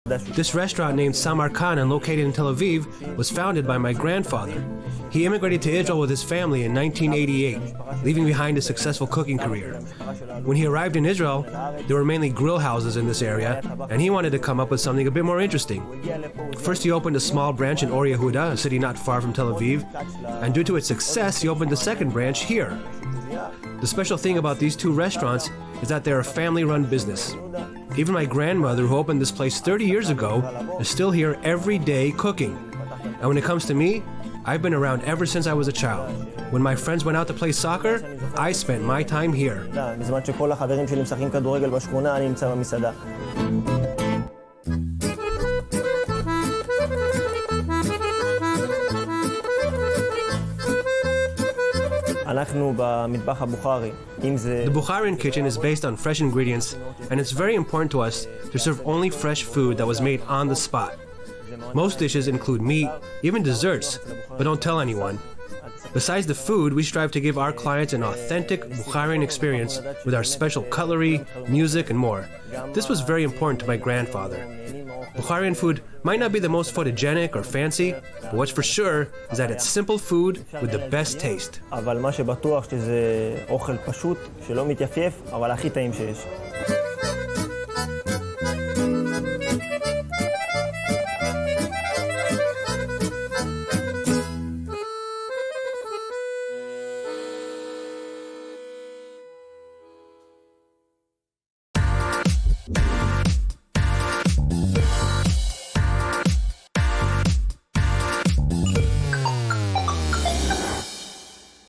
This restaurant named Samarkand and located in Tel Aviv was founded by my grandfather. He immigrated to Israel with his family in 1988, leaving behind a successful cooking career. When he arrived in Israel, there were mainly grill houses in this area, and he wanted to come up with something a bit more interesting. First, he opened a small branch in Or Yehuda, a city not far from Tel Aviv, and due to its success, he opened the second branch here. The special thing about these two restaurants is that they're a family-run business. Even my grandmother, who opened this place 30 years ago, is still here every day cooking. And when it comes to me, I've been around ever since I was a child. When my friends went out to play soccer, I spent my time here. בזמן שכל החברים שלי משחקים כדורגל בשכונה, אני נמצא במסעדה. אנחנו במטבח הבוכרי. The Bukharian kitchen is based on fresh ingredients, and it's very important to us to serve only fresh food that was made on the spot. Most dishes include meat, even desserts, but don't tell anyone. Besides the food, we strive to give our clients an authentic Bukharian experience with our special cutlery, music, and more. This was very important to my grandfather. Bukharian food might not be the most photogenic or fancy, but what's for sure is that it's simple food with the best taste. אבל מה שבטוח שזה אוכל פשוט, שלא מתייפייף, אבל הכי טעים שיש.